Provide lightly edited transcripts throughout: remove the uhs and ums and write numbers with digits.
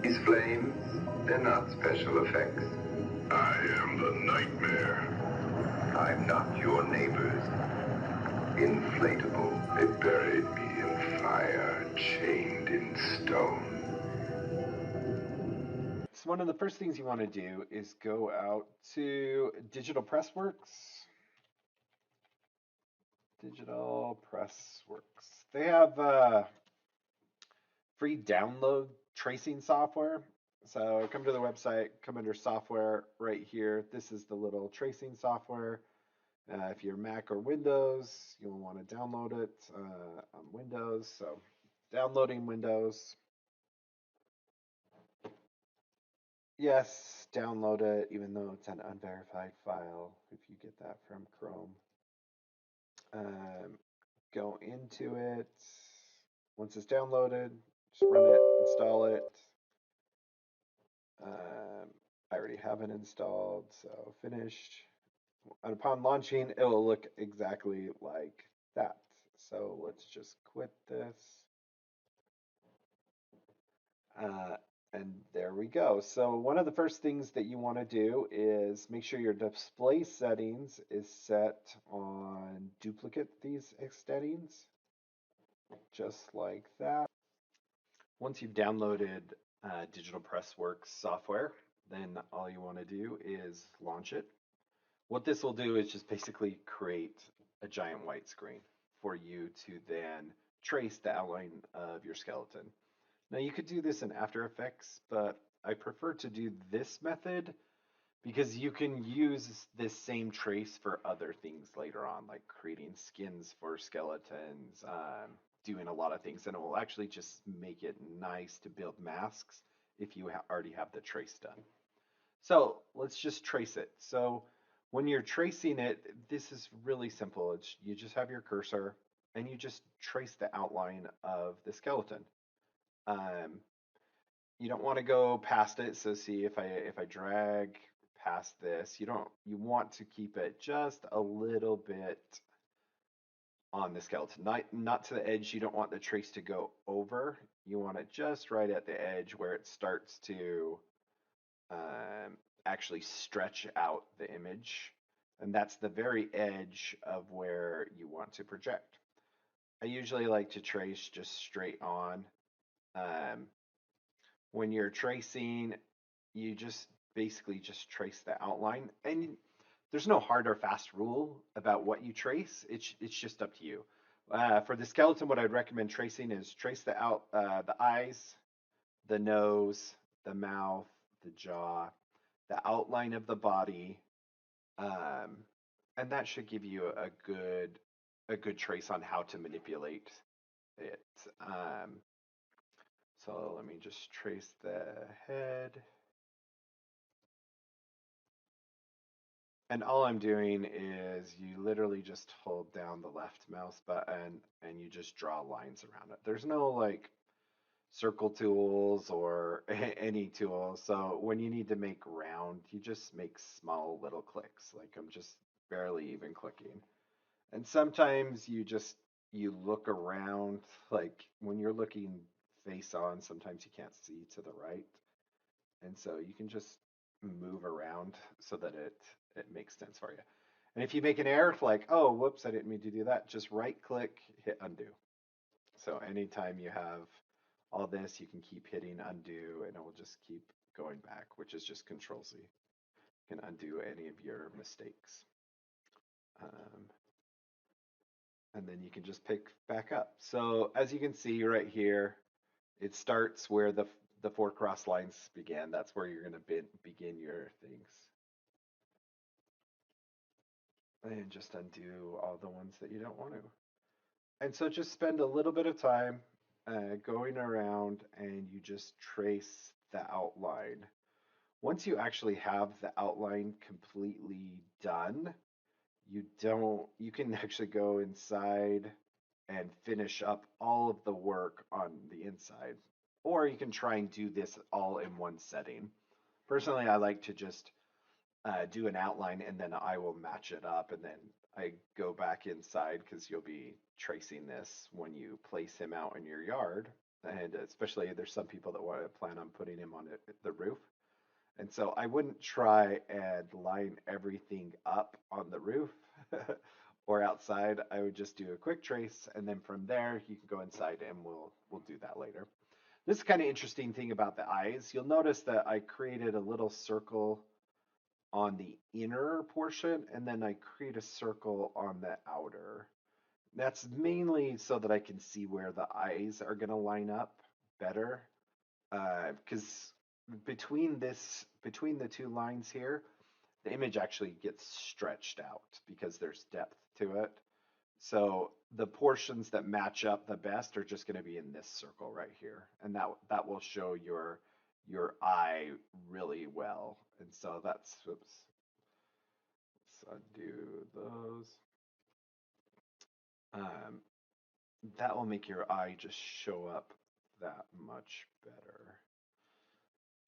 These flames, they're not special effects. I am the nightmare. I'm not your neighbors. Inflatable. They buried me in fire, chained in stone. So one of the first things you want to do is go out to DigitalPressWorks. DigitalPressWorks. They have free download tracing software. So come to the website, come under software right here. This is the little tracing software. If you're Mac or Windows, you'll want to download it on Windows. So downloading Windows. Yes, download it, even though it's an unverified file, if you get that from Chrome. Go into it. Once it's downloaded, just run it, install it. I already have it installed, so finished. And upon launching, it will look exactly like that. So let's just quit this. And there we go. So one of the first things that you want to do is make sure your display settings is set on duplicate these settings, just like that. Once you've downloaded DigitalPressWorks software, then all you want to do is launch it. What this will do is just basically create a giant white screen for you to then trace the outline of your skeleton. Now you could do this in After Effects, but I prefer to do this method because you can use this same trace for other things later on, like creating skins for skeletons, doing a lot of things, and it will actually just make it nice to build masks if you already have the trace done. So let's just trace it. So when you're tracing it, this is really simple. You just have your cursor and you just trace the outline of the skeleton. You don't want to go past it. So see if I drag past this, you want to keep it just a little bit on the skeleton, not to the edge. You don't want the trace to go over. You want it just right at the edge where it starts to actually stretch out the image. And that's the very edge of where you want to project. I usually like to trace just straight on. When you're tracing, you just basically just trace the outline, and there's no hard or fast rule about what you trace. It's just up to you. For the skeleton, what I'd recommend tracing is trace the eyes, the nose, the mouth, the jaw, the outline of the body, and that should give you a good trace on how to manipulate it. So let me just trace the head. And all I'm doing is you literally just hold down the left mouse button and you just draw lines around it. There's no like circle tools or any tools. So when you need to make round, you just make small little clicks. Like I'm just barely even clicking. And sometimes you look around, like when you're looking face on, sometimes you can't see to the right. And so you can just move around so that it makes sense for you. And if you make an error, like, oh, whoops, I didn't mean to do that, just right click, hit undo. So anytime you have all this, you can keep hitting undo and it will just keep going back, which is just Control Z. You can undo any of your mistakes. And then you can just pick back up. So as you can see right here, it starts where the 4 cross lines began. That's where you're going to begin your things. And just undo all the ones that you don't want to. And so just spend a little bit of time going around and you just trace the outline. Once you actually have the outline completely done, you can actually go inside and finish up all of the work on the inside. Or you can try and do this all in one setting. Personally, I like to just do an outline and then I will match it up and then I go back inside because you'll be tracing this when you place him out in your yard. and especially there's some people that want to plan on putting him on the roof. And so I wouldn't try and line everything up on the roof or outside. I would just do a quick trace, and then from there you can go inside, and we'll do that later. This is kind of interesting thing about the eyes. You'll notice that I created a little circle on the inner portion, and then I create a circle on the outer. That's mainly so that I can see where the eyes are going to line up better. Because between the two lines here, the image actually gets stretched out because there's depth to it. So the portions that match up the best are just going to be in this circle right here, and that will show your eye really well. And so that's, oops, let's undo those. Um, that will make your eye just show up that much better.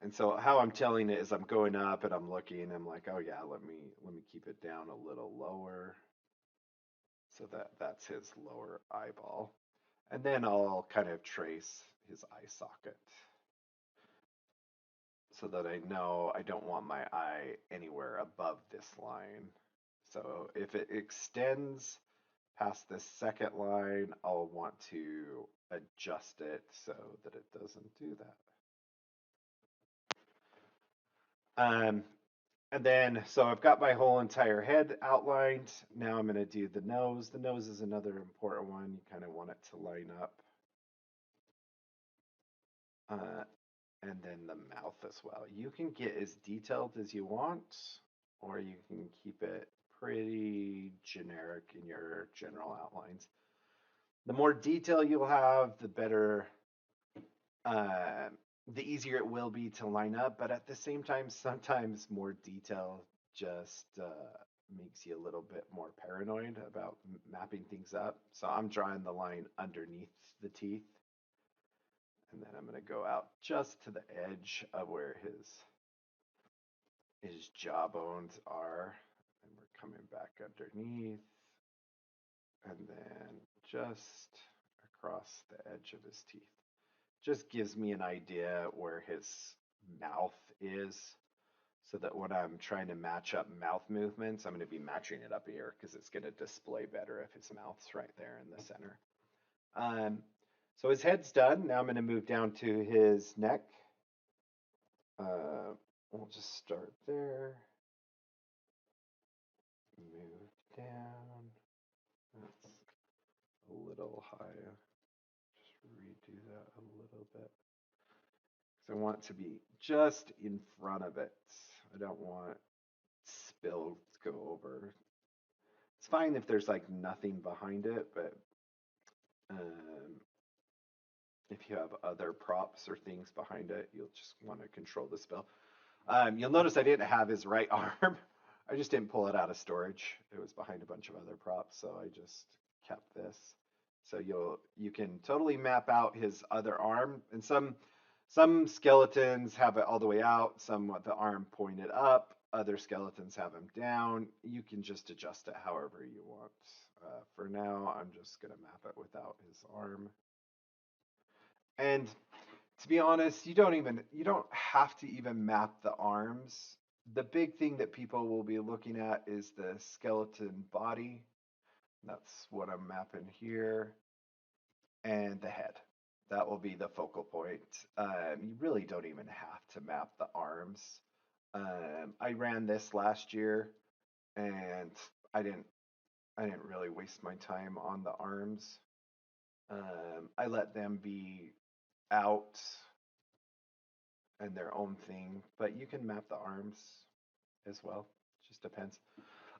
And so how I'm telling it is I'm going up and I'm looking and I'm like, oh yeah, let me keep it down a little lower. So that's his lower eyeball. And then I'll kind of trace his eye socket so that I know I don't want my eye anywhere above this line. So if it extends past this second line, I'll want to adjust it so that it doesn't do that. And then, so I've got my whole entire head outlined. Now I'm going to do the nose. The nose is another important one. You kind of want it to line up. And then the mouth as well. You can get as detailed as you want, or you can keep it pretty generic in your general outlines. The more detail you'll have, the better, the easier it will be to line up. But at the same time, sometimes more detail just makes you a little bit more paranoid about mapping things up. So I'm drawing the line underneath the teeth. And then I'm going to go out just to the edge of where his jaw bones are. And we're coming back underneath. And then just across the edge of his teeth. Just gives me an idea where his mouth is, so that when I'm trying to match up mouth movements, I'm going to be matching it up here because it's going to display better if his mouth's right there in the center. So his head's done. Now I'm going to move down to his neck. We'll just start there. Move down. That's a little high. Just redo that a little bit. So I want it to be just in front of it. I don't want spill to go over. It's fine if there's like nothing behind it, but if you have other props or things behind it, you'll just want to control the spill. You'll notice I didn't have his right arm. I just didn't pull it out of storage. It was behind a bunch of other props, so I just kept this. So you can totally map out his other arm, and some skeletons have it all the way out, some with the arm pointed up, other skeletons have them down. You can just adjust it however you want. For now, I'm just gonna map it without his arm. And to be honest, you don't have to even map the arms. The big thing that people will be looking at is the skeleton body. That's what I'm mapping here. And the head. That will be the focal point. You really don't even have to map the arms. I ran this last year, and I didn't really waste my time on the arms. I let them be out and their own thing, but you can map the arms as well. Just depends.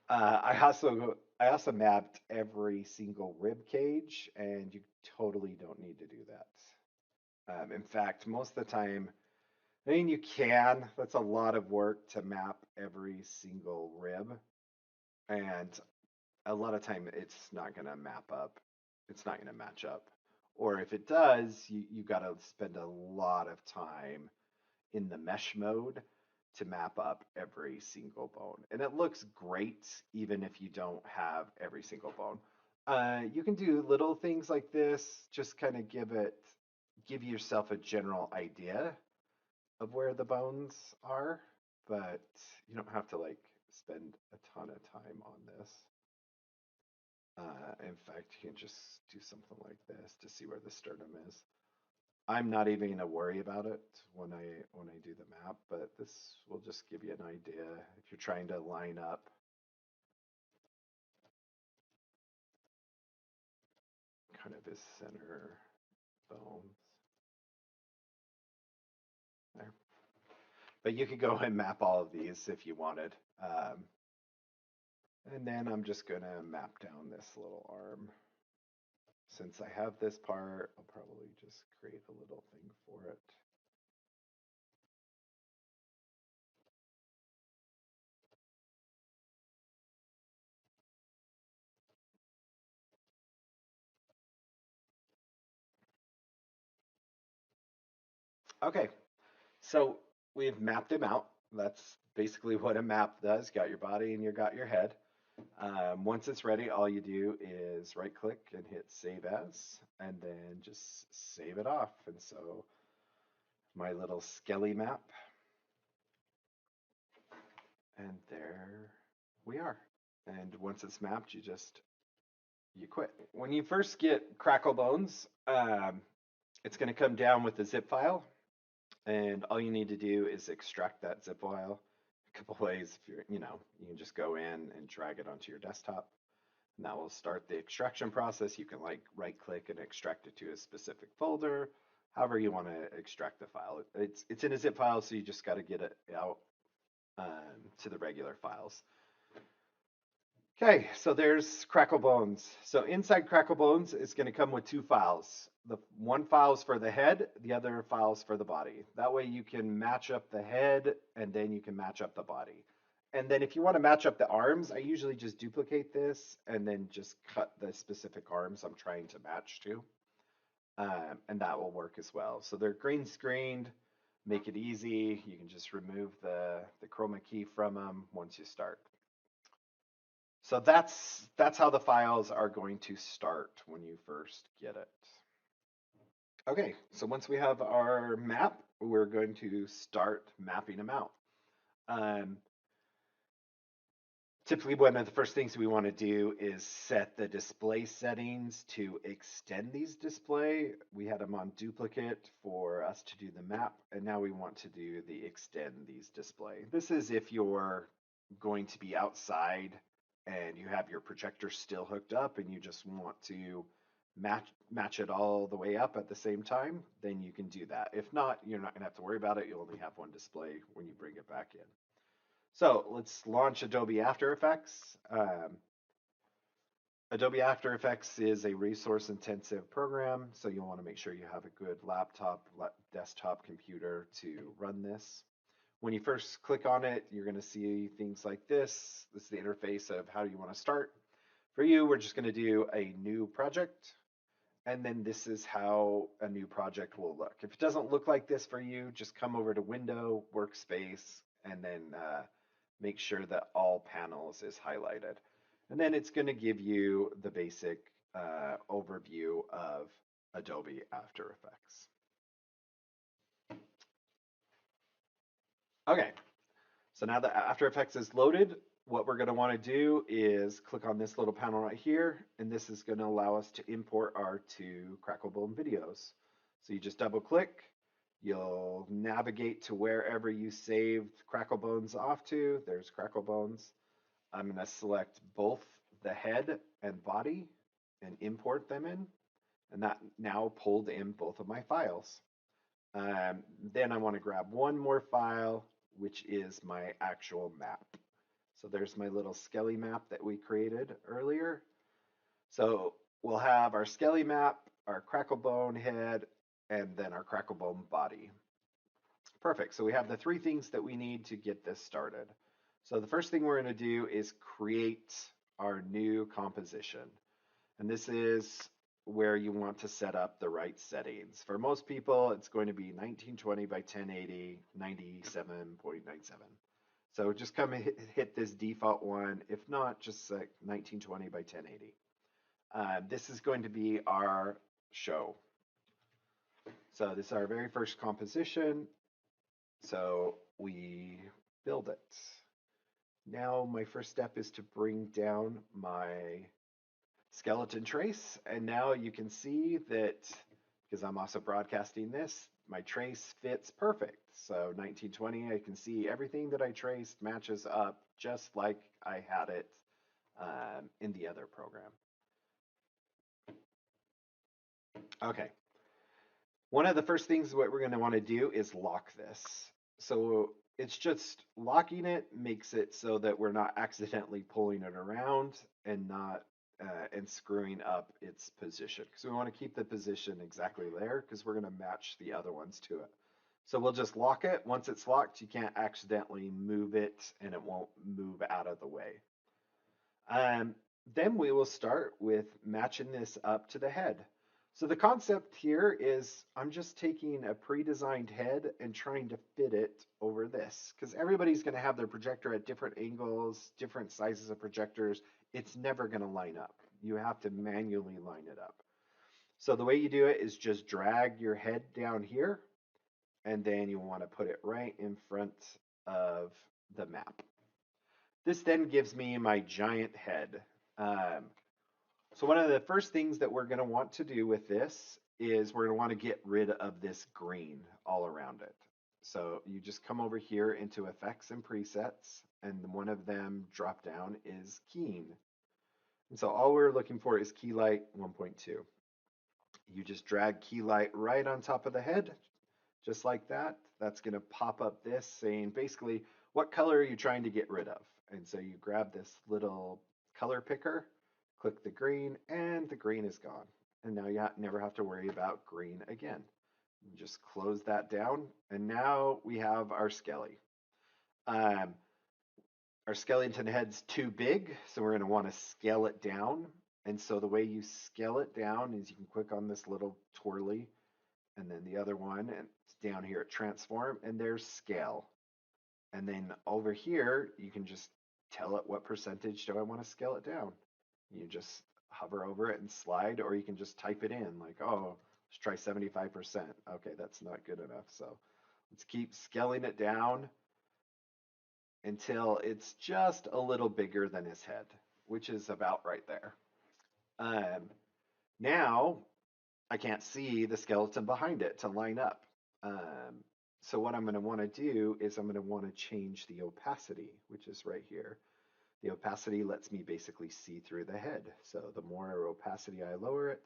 I also mapped every single rib cage, and you totally don't need to do that. In fact, most of the time, I mean, you can. That's a lot of work to map every single rib, and a lot of time it's not going to map up. It's not going to match up. Or if it does, you got to spend a lot of time in the mesh mode to map up every single bone. And it looks great even if you don't have every single bone. You can do little things like this, just kind of give it give yourself a general idea of where the bones are, but you don't have to like spend a ton of time on this. In fact, you can just do something like this to see where the sternum is. I'm not even going to worry about it when I do the map, but this will just give you an idea if you're trying to line up kind of his center bones there. But you could go and map all of these if you wanted. And then I'm just going to map down this little arm. Since I have this part, I'll probably just create a little thing for it. Okay, so we've mapped him out. That's basically what a map does. Got your body and you got your head. Once it's ready, all you do is right click and hit save as, and then just save it off. And so my little skelly map, and there we are. And once it's mapped, you quit. When you first get Crackle Bones, it's going to come down with a zip file, and all you need to do is extract that zip file a couple ways. If you can just go in and drag it onto your desktop, and that will start the extraction process. You can like right click and extract it to a specific folder, however you want to extract the file. It's in a zip file, so you just got to get it out to the regular files. Okay, so there's Crackle Bones. So inside Crackle Bones, it's going to come with two files. The one file's for the head, the other file's for the body. That way you can match up the head and then you can match up the body. And then if you want to match up the arms, I usually just duplicate this and then just cut the specific arms I'm trying to match to. And that will work as well. So they're green screened, make it easy. You can just remove the chroma key from them once you start. So that's how the files are going to start when you first get it. Okay, so once we have our map, we're going to start mapping them out. Typically, one of the first things we want to do is set the display settings to extend these display. We had them on duplicate for us to do the map, and now we want to do the extend these display. This is if you're going to be outside and you have your projector still hooked up and you just want to match it all the way up at the same time, then you can do that. If not, you're not going to have to worry about it. You'll only have one display when you bring it back in. So let's launch Adobe After Effects. Adobe After Effects is a resource-intensive program, so you'll want to make sure you have a good laptop, desktop computer to run this. When you first click on it, you're going to see things like this. This is the interface of how you want to start. For you, we're just going to do a new project, and then this is how a new project will look. If it doesn't look like this for you, just come over to Window, Workspace, and then make sure that all panels is highlighted. And then it's going to give you the basic overview of Adobe After Effects. Okay, so now that After Effects is loaded, what we're going to want to do is click on this little panel right here, and this is going to allow us to import our two Crackle Bone videos. So you just double click, you'll navigate to wherever you saved Crackle Bones off to. There's Crackle Bones. I'm going to select both the head and body and import them in, and that now pulled in both of my files. Then I want to grab one more file, which is my actual map. So there's my little skelly map that we created earlier. So we'll have our skelly map, our Crackle Bone head, and then our Crackle Bone body. Perfect. So we have the three things that we need to get this started. So the first thing we're going to do is create our new composition. And this is where you want to set up the right settings. For most people, it's going to be 1920 by 1080, 97.97. So just come and hit this default one. If not, just like 1920 by 1080. This is going to be our show. So this is our very first composition. So we build it. Now my first step is to bring down my skeleton trace. And now you can see that, because I'm also broadcasting this, my trace fits perfect. So 1920, I can see everything that I traced matches up just like I had it in the other program. Okay. One of the first things what we're going to want to do is lock this. So it's just locking it makes it so that we're not accidentally pulling it around and not and screwing up its position. Because we want to keep the position exactly there because we're going to match the other ones to it. So we'll just lock it. Once it's locked, you can't accidentally move it and it won't move out of the way. Then we will start with matching this up to the head. So the concept here is I'm just taking a pre-designed head and trying to fit it over this because everybody's going to have their projector at different angles, different sizes of projectors. It's never going to line up. You have to manually line it up. So the way you do it is just drag your head down here and then you want to put it right in front of the map. This then gives me my giant head. So one of the first things that we're going to want to do with this is we're going to want to get rid of this green all around it. So you just come over here into Effects and Presets, and one of them drop down is Keying. And so all we're looking for is Key Light 1.2. You just drag Key Light right on top of the head, just like that. That's going to pop up this saying basically, what color are you trying to get rid of? And so you grab this little color picker, click the green, and the green is gone. And now you never have to worry about green again. You just close that down, and now we have our skelly. Our skeleton head's too big, so we're going to want to scale it down. And so the way you scale it down is you can click on this little twirly, and then the other one, and it's down here at transform, and there's scale. And then over here, you can just tell it what percentage do I want to scale it down. You just hover over it and slide, or you can just type it in like, oh, let's try 75%. Okay, that's not good enough. So let's keep scaling it down until it's just a little bigger than his head, which is about right there. Now I can't see the skeleton behind it to line up. So what I'm going to want to do is I'm going to want to change the opacity, which is right here. The opacity lets me basically see through the head. So the more opacity I lower it,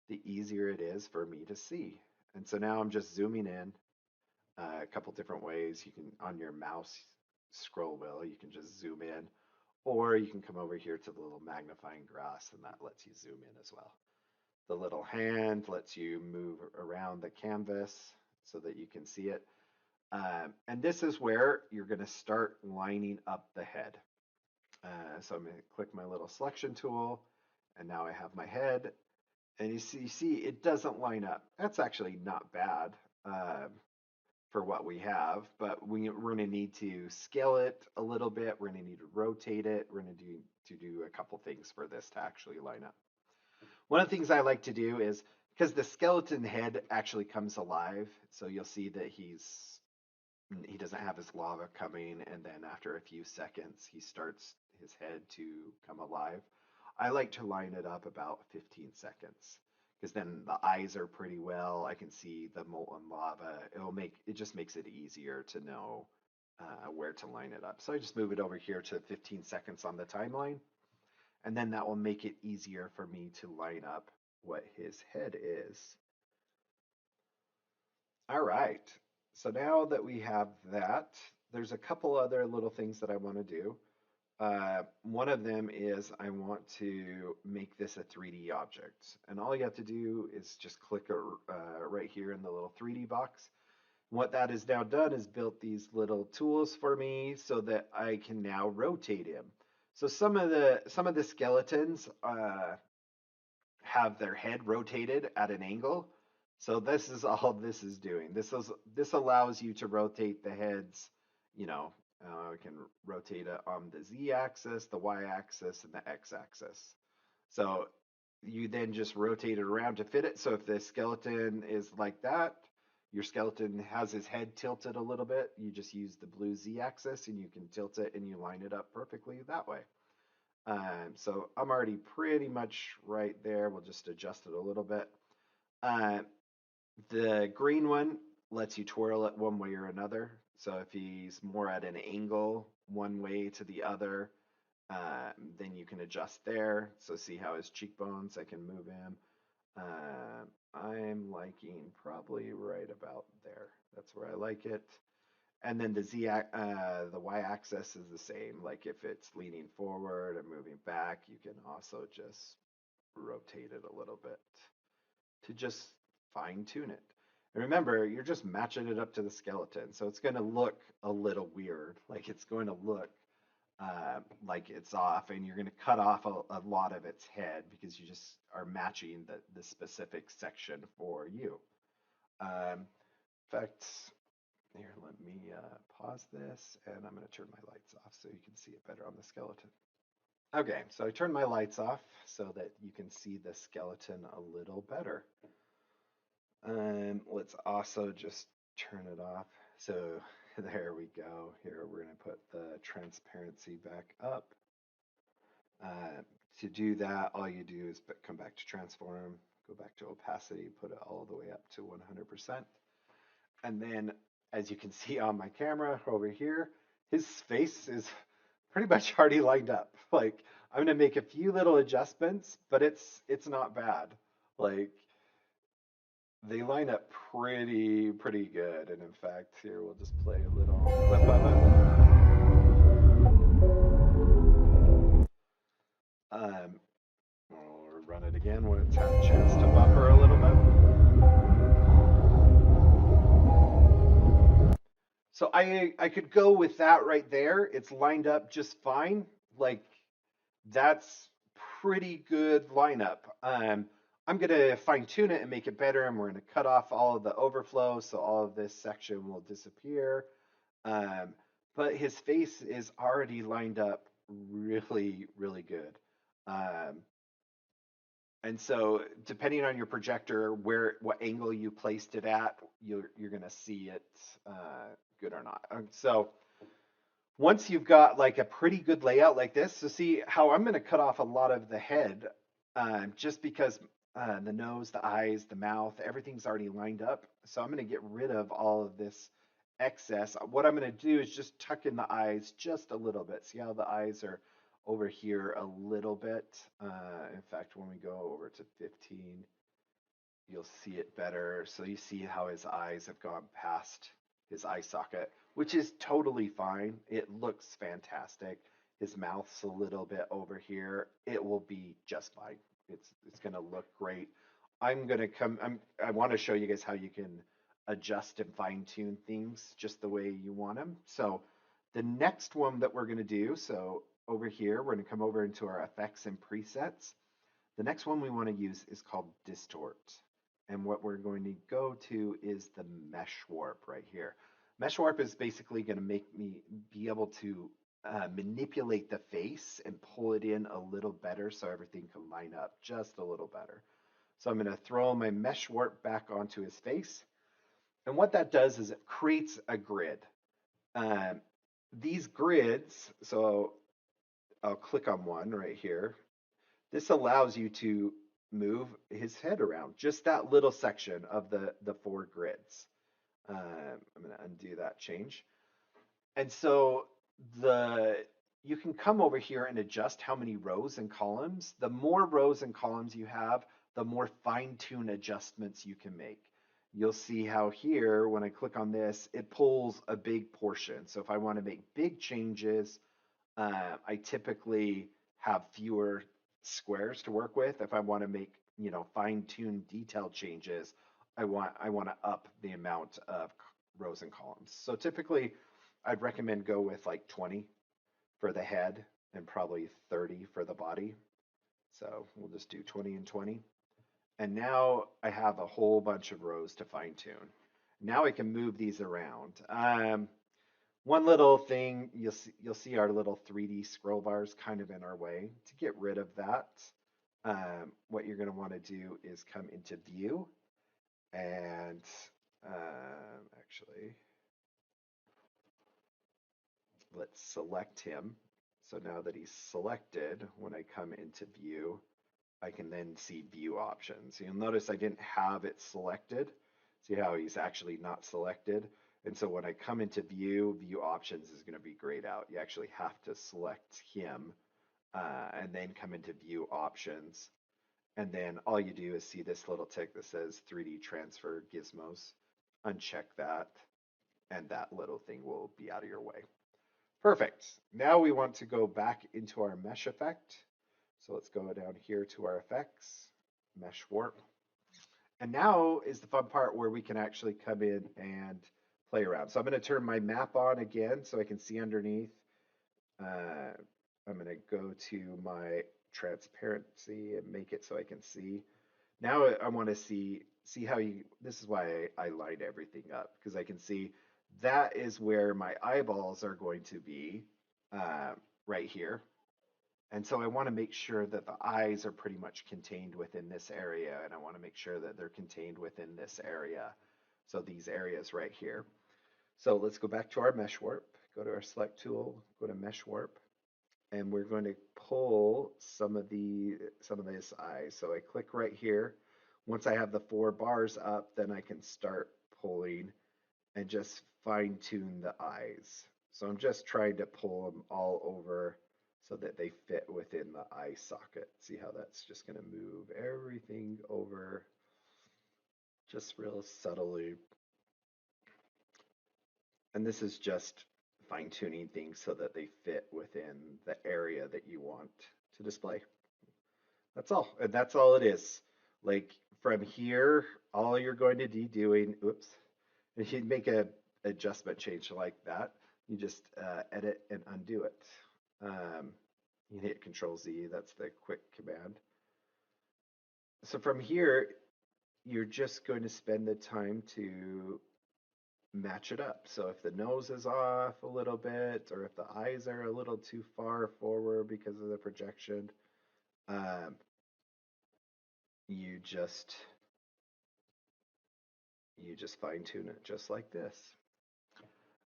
the easier it is for me to see. And so now I'm just zooming in a couple different ways. You can, on your mouse scroll wheel, you can just zoom in, or you can come over here to the little magnifying glass and that lets you zoom in as well. The little hand lets you move around the canvas so that you can see it. And this is where you're going to start lining up the head. So I'm going to click my little selection tool, and now I have my head. And you see it doesn't line up. That's actually not bad for what we have, but we're going to need to scale it a little bit. We're going to need to rotate it. We're going to do a couple things for this to actually line up. One of the things I like to do is, because the skeleton head actually comes alive, so you'll see that he doesn't have his lava coming, and then after a few seconds, he starts his head to come alive. I like to line it up about 15 seconds, because then the eyes are pretty well. I can see the molten lava. It just makes it easier to know where to line it up. So I just move it over here to 15 seconds on the timeline, and then that will make it easier for me to line up what his head is. All right. So now that we have that, there's a couple other little things that I want to do. One of them is I want to make this a 3D object. And all you have to do is just click right here in the little 3D box. What that has now done is built these little tools for me so that I can now rotate him. So some of the skeletons have their head rotated at an angle. So this is all this is doing. This allows you to rotate the heads, we can rotate it on the Z-axis, the Y-axis, and the X-axis. So you then just rotate it around to fit it. So if the skeleton is like that, your skeleton has his head tilted a little bit, you just use the blue Z axis and you can tilt it and you line it up perfectly that way. So I'm already pretty much right there. We'll just adjust it a little bit. The green one lets you twirl it one way or another. So if he's more at an angle one way to the other, then you can adjust there. So see how his cheekbones, I can move him. I'm liking probably right about there. That's where I like it. And then the y-axis is the same. Like if it's leaning forward and moving back, you can also just rotate it a little bit to just fine tune it. And remember, you're just matching it up to the skeleton, so it's going to look a little weird. Like it's going to look like it's off, and you're going to cut off a lot of its head because you just are matching the specific section for you. In fact, here, let me pause this, and I'm going to turn my lights off so you can see it better on the skeleton. Okay, so I turned my lights off so that you can see the skeleton a little better. Let's also just turn it off. So there we go. Here we're going to put the transparency back up. To do that, all you do is come back to transform, go back to opacity, put it all the way up to 100%. And then, as you can see on my camera over here, his face is pretty much already lined up. Like, I'm gonna make a few little adjustments, but it's not bad. Like, they line up pretty good. And in fact, here we'll just play a little clip of it. We'll run it again when it's had a chance to buffer a little bit. So I could go with that right there. It's lined up just fine. Like that's pretty good lineup. I'm gonna fine tune it and make it better, and we're gonna cut off all of the overflow, so all of this section will disappear. But his face is already lined up really good. And so depending on your projector, what angle you placed it at, you're gonna see it good or not. So once you've got like a pretty good layout like this, so see how I'm gonna cut off a lot of the head just because the nose, the eyes, the mouth, everything's already lined up. So I'm gonna get rid of all of this excess. What I'm gonna do is just tuck in the eyes just a little bit. See how the eyes are over here a little bit. In fact, when we go over to 15, you'll see it better. So you see how his eyes have gone past his eye socket, which is totally fine. It looks fantastic. His mouth's a little bit over here. It will be just fine. It's gonna look great. I want to show you guys how you can adjust and fine tune things just the way you want them. So the next one that we're gonna do, so over here, we're going to come over into our effects and presets. The next one we want to use is called Distort. And what we're going to go to is the mesh warp right here. Mesh warp is basically going to make me be able to manipulate the face and pull it in a little better so everything can line up just a little better. So I'm going to throw my mesh warp back onto his face. And what that does is it creates a grid. These grids, so I'll click on one right here. This allows you to move his head around, just that little section of the 4 grids. I'm going to undo that change. And so you can come over here and adjust how many rows and columns. The more rows and columns you have, the more fine-tune adjustments you can make. You'll see how here, when I click on this, it pulls a big portion. So if I want to make big changes, I typically have fewer squares to work with. If I want to make, fine-tuned detail changes, I want to up the amount of rows and columns. So typically, I'd recommend go with like 20 for the head and probably 30 for the body. So we'll just do 20 and 20. And now I have a whole bunch of rows to fine-tune. Now I can move these around. One little thing, you'll see our little 3D scroll bars kind of in our way. To get rid of that, what you're going to want to do is come into View and Actually, let's select him. So now that he's selected, when I come into view, I can then see view options. You'll notice I didn't have it selected. See how he's actually not selected? And so when I come into view, view options is going to be grayed out. You actually have to select him and then come into view options. And then all you do is see this little tick that says 3D transfer gizmos. Uncheck that, and that little thing will be out of your way. Perfect. Now we want to go back into our mesh effect. So let's go down here to our effects, mesh warp. And now is the fun part where we can actually come in and play around. So I'm going to turn my map on again so I can see underneath. I'm going to go to my transparency and make it so I can see. Now I want to see how you, this is why I lined everything up, because I can see that is where my eyeballs are going to be right here. And so I want to make sure that the eyes are pretty much contained within this area, and I want to make sure that they're contained within this area. So these areas right here. So let's go back to our mesh warp, go to our select tool, go to mesh warp, and we're going to pull some of this eye. So I click right here. Once I have the 4 bars up, then I can start pulling and just fine tune the eyes. So I'm just trying to pull them all over so that they fit within the eye socket. See how that's just going to move everything over just real subtly. And this is just fine tuning things so that they fit within the area that you want to display. That's all. And that's all it is. Like from here, all you're going to be doing, oops, if you make a adjustment change like that, you just edit and undo it. You can hit Control Z, that's the quick command. So from here, you're just going to spend the time to match it up. So if the nose is off a little bit, or if the eyes are a little too far forward because of the projection, um, you just fine tune it just like this.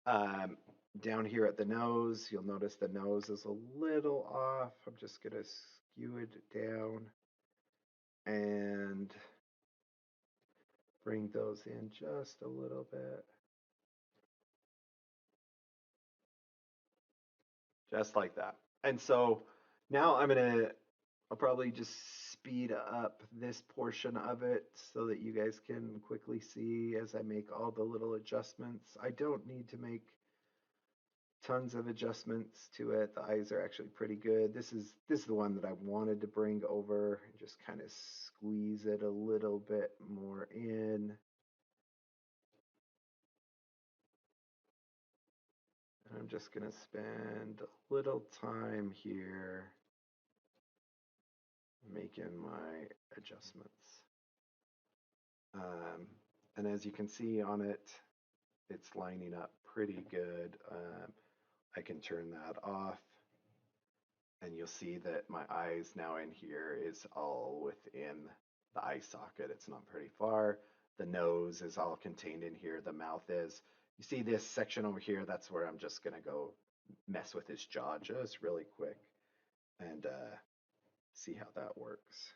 Um, Down here at the nose, you'll notice the nose is a little off. I'm just going to skew it down and bring those in just a little bit. Just like that. And so now I'll probably just speed up this portion of it so that you guys can quickly see as I make all the little adjustments. I don't need to make tons of adjustments to it. The eyes are actually pretty good. This is the one that I wanted to bring over and just kind of squeeze it a little bit more in. And I'm just going to spend a little time here making my adjustments. And as you can see on it, it's lining up pretty good. I can turn that off, and you'll see that my eyes now in here is all within the eye socket. It's not very far. The nose is all contained in here. The mouth is. You see this section over here? That's where I'm just going to go mess with his jaw just really quick and see how that works.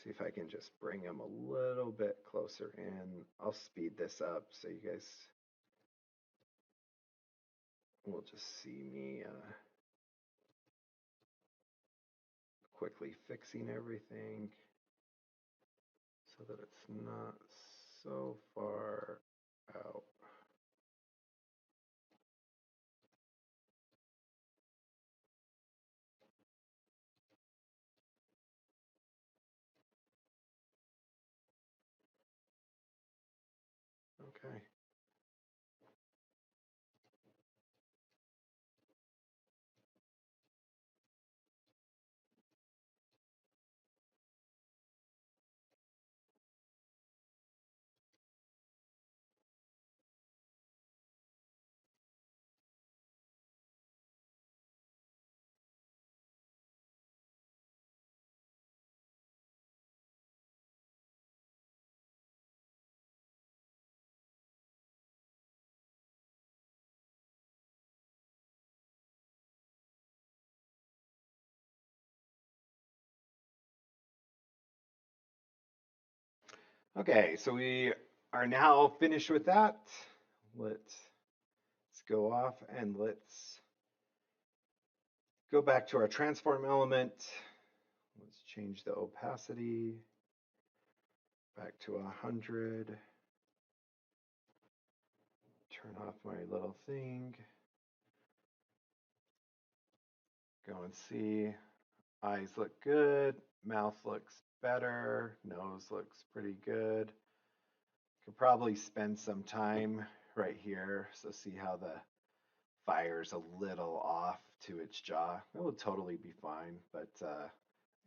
See if I can just bring him a little bit closer in. I'll speed this up so you guys will just see me quickly fixing everything so that it's not so far out. Okay. Okay, so we are now finished with that. Let's go off and let's go back to our transform element. Let's change the opacity back to 100. Turn off my little thing. Go and see. Eyes look good. Mouth looks better. Nose looks pretty good. Could probably spend some time right here. So see how the fire's a little off to its jaw. It will totally be fine. But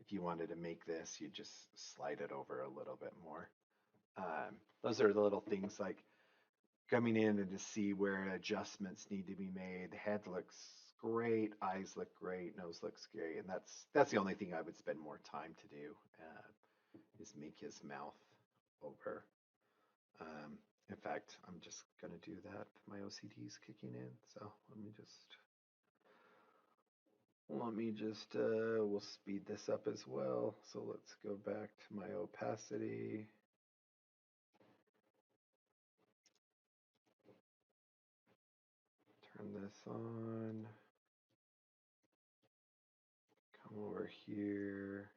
if you wanted to make this, you just slide it over a little bit more. Those are the little things like coming in and to see where adjustments need to be made. Head looks great, eyes look great, nose looks great, and that's the only thing I would spend more time to do is make his mouth over. In fact, I'm just gonna do that. My OCD is kicking in, so we'll speed this up as well. So let's go back to my opacity. Turn this on. Come over here.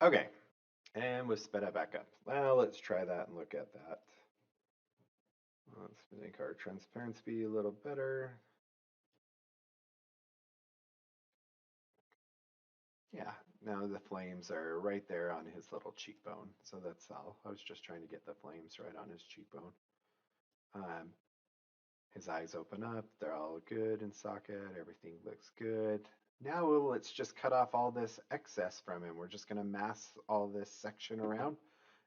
Okay, and we'll sped it back up. Well, let's try that and look at that. Let's make our transparency a little better. Yeah, now the flames are right there on his little cheekbone. So that's all. I was just trying to get the flames right on his cheekbone. His eyes open up. They're all good in socket. Everything looks good. Now let's just cut off all this excess from him. We're just going to mask all this section around.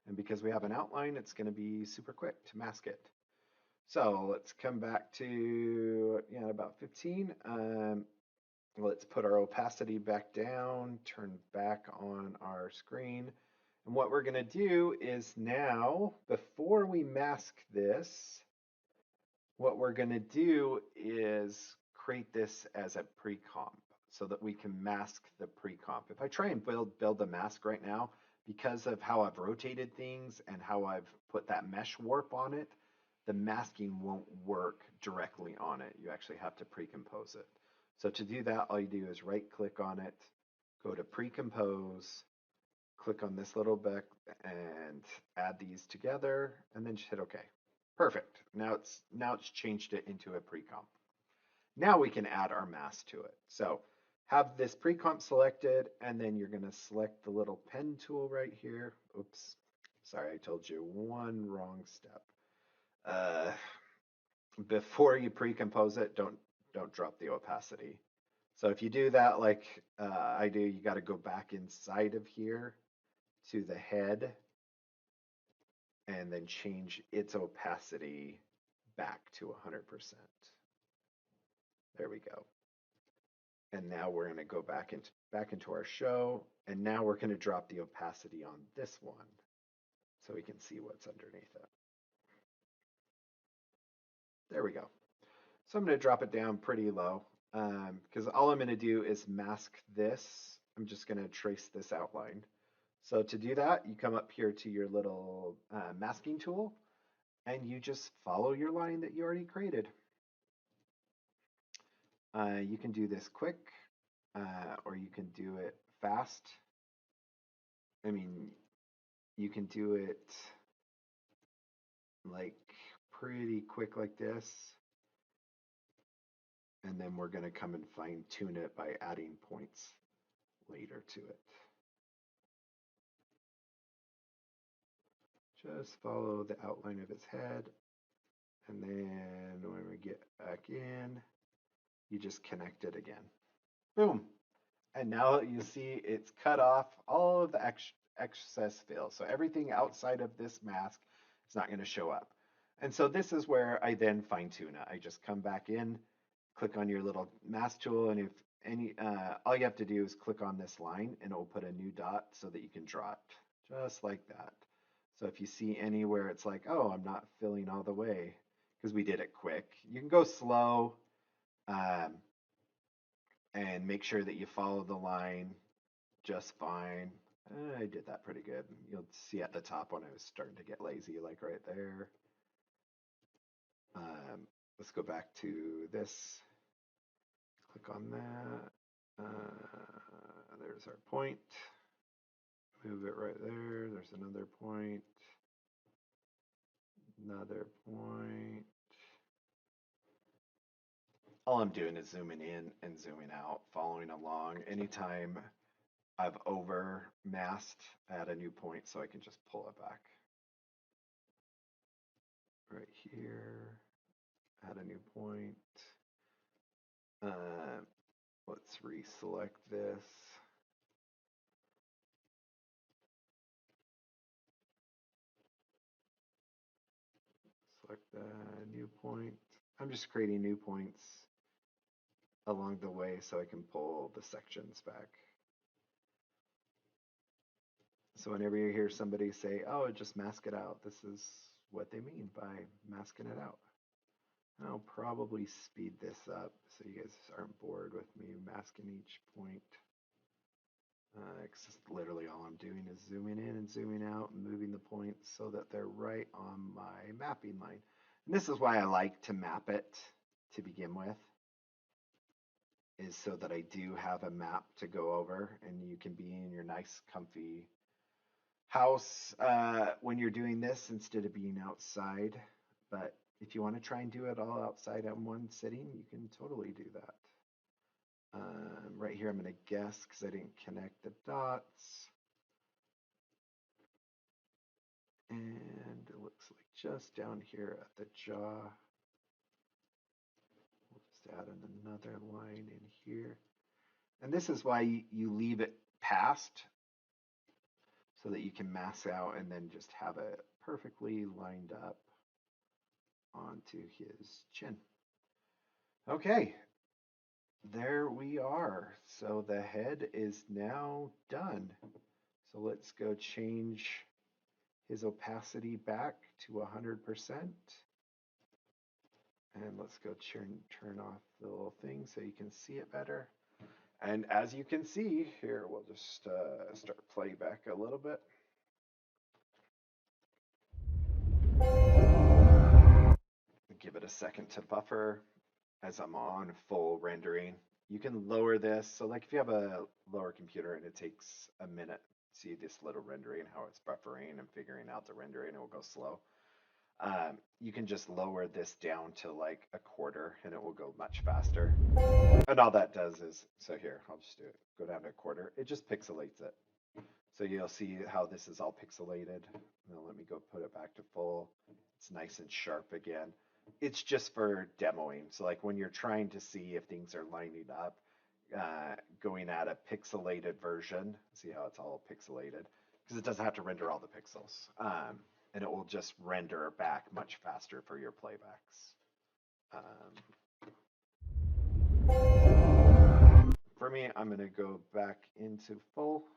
And because we have an outline, it's going to be super quick to mask it. So let's come back to about 15. Let's put our opacity back down, turn back on our screen. And what we're going to do is now, before we mask this, what we're going to do is create this as a pre-comp so that we can mask the pre-comp. If I try and build a mask right now, because of how I've rotated things and how I've put that mesh warp on it, the masking won't work directly on it. You actually have to pre-compose it. So to do that, all you do is right click on it, go to pre-compose, click on this little bit and add these together, and then just hit OK. Perfect. Now it's changed it into a pre-comp. Now we can add our mask to it. So have this pre-comp selected, and then you're going to select the little pen tool right here. Oops, sorry, I told you one wrong step. Before you pre-compose it, don't drop the opacity. So if you do that like I do, you got to go back inside of here to the head and then change its opacity back to 100%. There we go. And now we're going to go back into our show, and now we're going to drop the opacity on this one so we can see what's underneath it. There we go. So I'm going to drop it down pretty low because all I'm going to do is mask this. I'm just going to trace this outline. So to do that, you come up here to your little masking tool and you just follow your line that you already created. You can do this quick or you can do it fast. I mean, you can do it like pretty quick like this. And then we're going to come and fine tune it by adding points later to it. Just follow the outline of its head. And then when we get back in, you just connect it again. Boom. And now you see it's cut off all of the excess fill. So everything outside of this mask is not going to show up. And so this is where I then fine tune it. I just come back in, click on your little mask tool, and if any, all you have to do is click on this line and it will put a new dot so that you can draw it, just like that. So if you see anywhere it's like, oh, I'm not filling all the way, because we did it quick. You can go slow and make sure that you follow the line just fine. I did that pretty good. You'll see at the top when I was starting to get lazy, like right there. Let's go back to this. Click on that. There's our point. Move it right there. There's another point. Another point. All I'm doing is zooming in and zooming out, following along. Anytime I've over masked, add a new point so I can just pull it back. Right here, add a new point. Let's reselect this. Select the new point. I'm just creating new points along the way so I can pull the sections back. So whenever you hear somebody say, oh, just mask it out, this is what they mean by masking it out. I'll probably speed this up so you guys aren't bored with me masking each point. Because literally all I'm doing is zooming in and zooming out and moving the points so that they're right on my mapping line. And this is why I like to map it to begin with, is so that I do have a map to go over and you can be in your nice comfy house when you're doing this instead of being outside. But if you want to try and do it all outside in one sitting, you can totally do that. Right here I'm going to guess because I didn't connect the dots. And it looks like just down here at the jaw. We'll just add another line in here. And this is why you leave it past so that you can mask out and then just have it perfectly lined up onto his chin. Okay, there we are. So the head is now done. So let's go change his opacity back to 100%. And let's go turn off the little thing so you can see it better. And as you can see here, we'll just start playback a little bit. Give it a second to buffer as I'm on full rendering. You can lower this. So like if you have a lower computer and it takes a minute, see this little rendering, how it's buffering and figuring out the rendering, it will go slow. You can just lower this down to like a quarter and it will go much faster. And all that does is, so here, I'll just do it, go down to a quarter. It just pixelates it. So you'll see how this is all pixelated. Now let me go put it back to full. It's nice and sharp again. It's just for demoing. So like when you're trying to see if things are lining up, going at a pixelated version, see how it's all pixelated, because it doesn't have to render all the pixels. And it will just render back much faster for your playbacks. For me, I'm going to go back into full.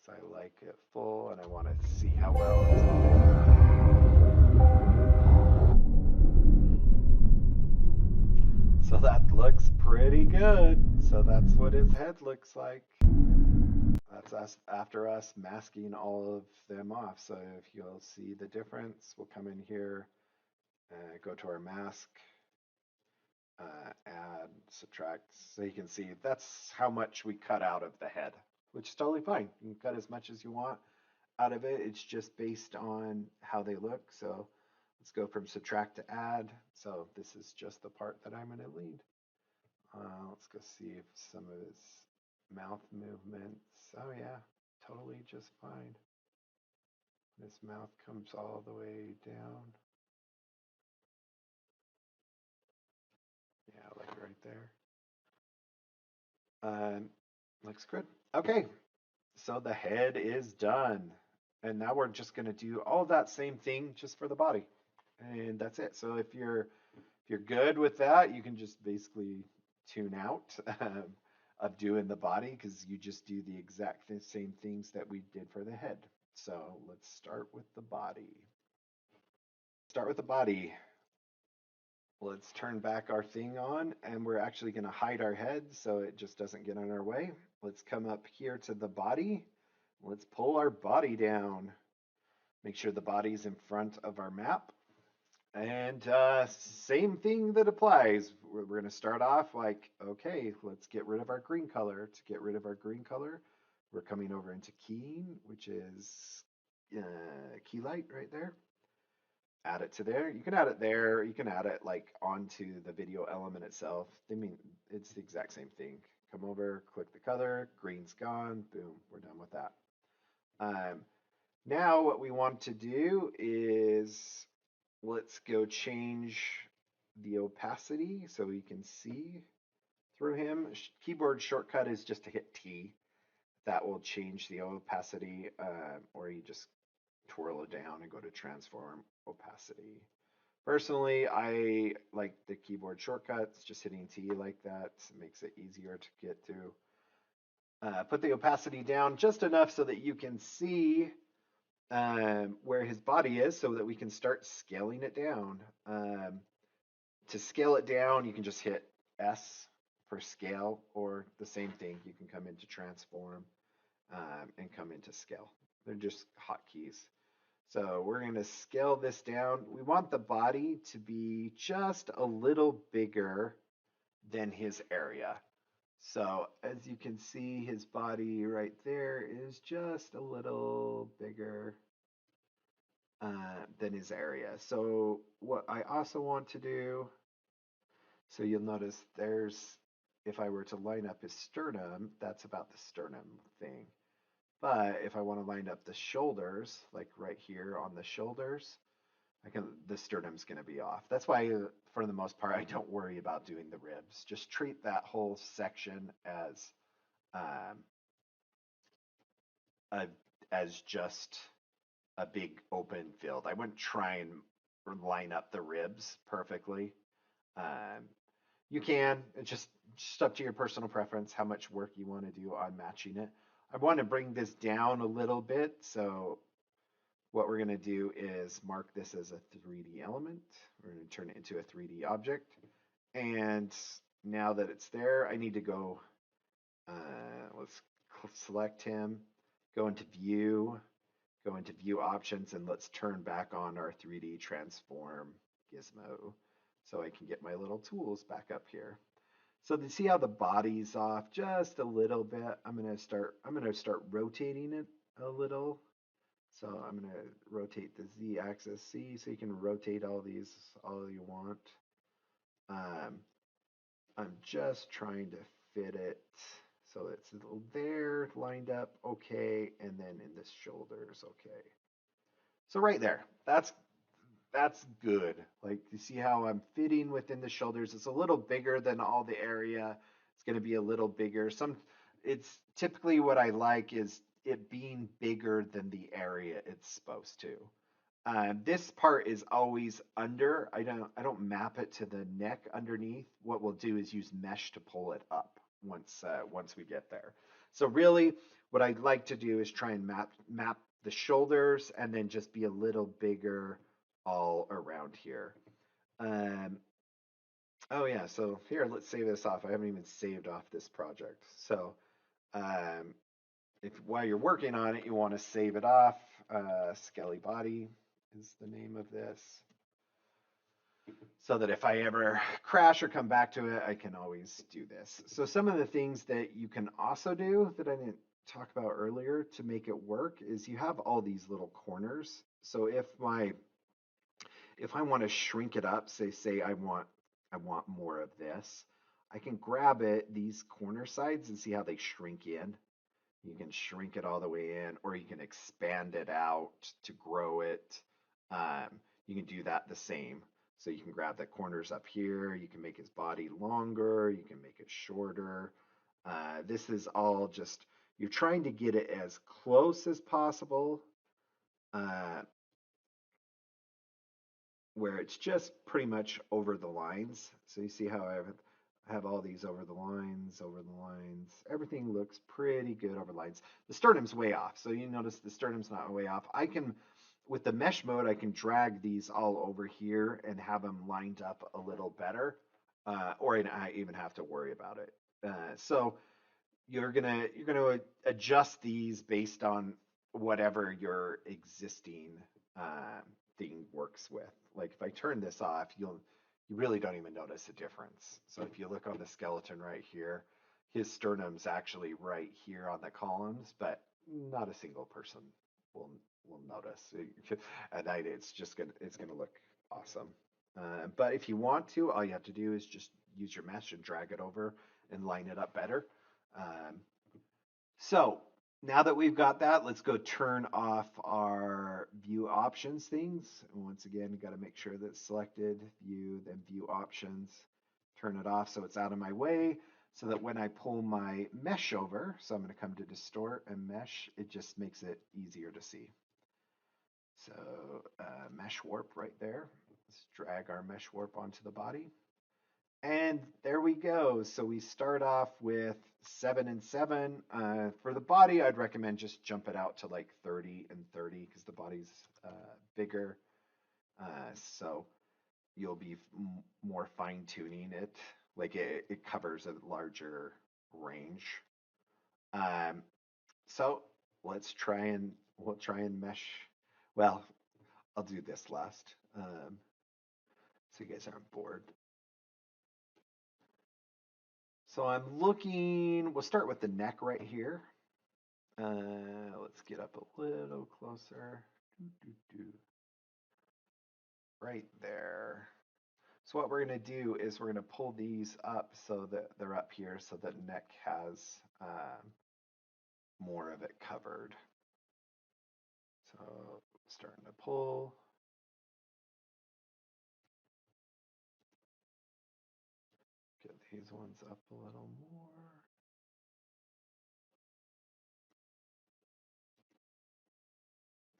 So I like it full and I want to see how well it's loading. So that looks pretty good. So that's what his head looks like. That's us after us masking all of them off. So if you'll see the difference, we'll come in here, go to our mask, add, subtract, so you can see that's how much we cut out of the head, which is totally fine. You can cut as much as you want out of it. It's just based on how they look. So let's go from subtract to add. So this is just the part that I'm going to lead. Let's go see if some of his mouth movements. Oh yeah, totally just fine. His mouth comes all the way down. Yeah, like right there. Looks good. Okay, so the head is done. And now we're just going to do all that same thing just for the body. And that's it. So if you're good with that, you can just basically tune out of doing the body because you just do the exact same things that we did for the head. So let's start with the body. Start with the body. Let's turn back our thing on and we're actually going to hide our head so it just doesn't get in our way. Let's come up here to the body. Let's pull our body down. Make sure the body's in front of our map. And same thing that applies. We're going to start off like, okay, let's get rid of our green color. To get rid of our green color, we're coming over into keying, which is key light right there. Add it to there. You can add it there. You can add it like onto the video element itself. I mean, it's the exact same thing. Come over, click the color, green's gone, boom, we're done with that. Now what we want to do is let's go change the opacity so we can see through him. Keyboard shortcut is just to hit T. That will change the opacity, or you just twirl it down and go to transform opacity. Personally, I like the keyboard shortcuts, just hitting T like that makes it easier to get to. Put the opacity down just enough so that you can see where his body is so that we can start scaling it down. To scale it down, you can just hit S for scale, or the same thing, you can come into transform and come into scale. They're just hotkeys. So we're going to scale this down. We want the body to be just a little bigger than his area. So as you can see, his body right there is just a little bigger than his area. So what I also want to do, so you'll notice there's, if I were to line up his sternum, that's about the sternum thing. But if I want to line up the shoulders, like right here on the shoulders, the sternum's going to be off. That's why, for the most part, I don't worry about doing the ribs. Just treat that whole section as just a big open field. I wouldn't try and line up the ribs perfectly. You can. It's just up to your personal preference, how much work you want to do on matching it. I want to bring this down a little bit, so what we're going to do is mark this as a 3D element. We're going to turn it into a 3D object. And now that it's there, I need to go, let's select him, go into view options, and let's turn back on our 3D transform gizmo so I can get my little tools back up here. So to see how the body's off just a little bit, I'm gonna start rotating it a little. So I'm gonna rotate the Z axis. See, so you can rotate all these all you want. I'm just trying to fit it so it's there lined up okay, and then in the shoulders okay. So right there, that's good. Like, you see how I'm fitting within the shoulders. It's a little bigger than all the area. It's going to be a little bigger. It's typically what I like is it being bigger than the area it's supposed to. This part is always under. I don't map it to the neck underneath. What we'll do is use mesh to pull it up once we get there. So really, what I'd like to do is try and map the shoulders and then just be a little bigger all around here. Oh yeah, so here, let's save this off. I haven't even saved off this project. So if while you're working on it, you want to save it off. Skelly Body is the name of this. So that if I ever crash or come back to it, I can always do this. So some of the things that you can also do that I didn't talk about earlier to make it work is you have all these little corners. So if I want to shrink it up, say I want more of this, I can grab it, these corner sides, and see how they shrink in. You can shrink it all the way in, or you can expand it out to grow it. You can do that the same. So you can grab the corners up here. You can make his body longer. You can make it shorter. This is all just, you're trying to get it as close as possible, where it's just pretty much over the lines. So you see how I have all these over the lines, over the lines. Everything looks pretty good over lines. The sternum's way off. So you notice the sternum's not way off. I can, with the mesh mode, I can drag these all over here and have them lined up a little better, or I even have to worry about it. So you're gonna adjust these based on whatever your existing thing works with. Like if I turn this off, you really don't even notice a difference. So if you look on the skeleton right here, his sternum's actually right here on the columns, but not a single person will notice. At night, it's gonna look awesome. But if you want to, all you have to do is just use your mesh and drag it over and line it up better. So now that we've got that, let's go turn off our view options things. And once again, you got to make sure that's selected, view, then view options, turn it off so it's out of my way, so that when I pull my mesh over, so I'm going to come to distort and mesh, it just makes it easier to see. So mesh warp right there. Let's drag our mesh warp onto the body. And there we go. So we start off with 7 and 7. For the body, I'd recommend just jump it out to like 30 and 30 because the body's bigger. So you'll be more fine tuning it. Like it covers a larger range. So we'll try and mesh. Well, I'll do this last. So you guys aren't bored. So I'm looking, we'll start with the neck right here. Let's get up a little closer. Right there. So what we're going to do is we're going to pull these up so that they're up here so that neck has more of it covered. So starting to pull. Get these ones up a little more.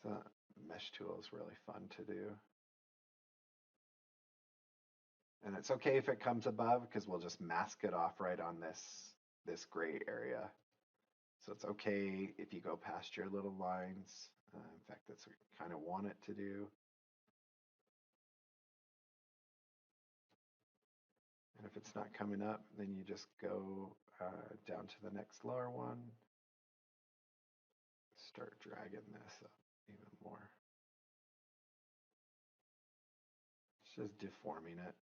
The mesh tool is really fun to do. And it's okay if it comes above because we'll just mask it off right on this gray area. So it's okay if you go past your little lines. In fact, that's what you kind of want it to do. And if it's not coming up, then you just go down to the next lower one. Start dragging this up even more. It's just deforming it.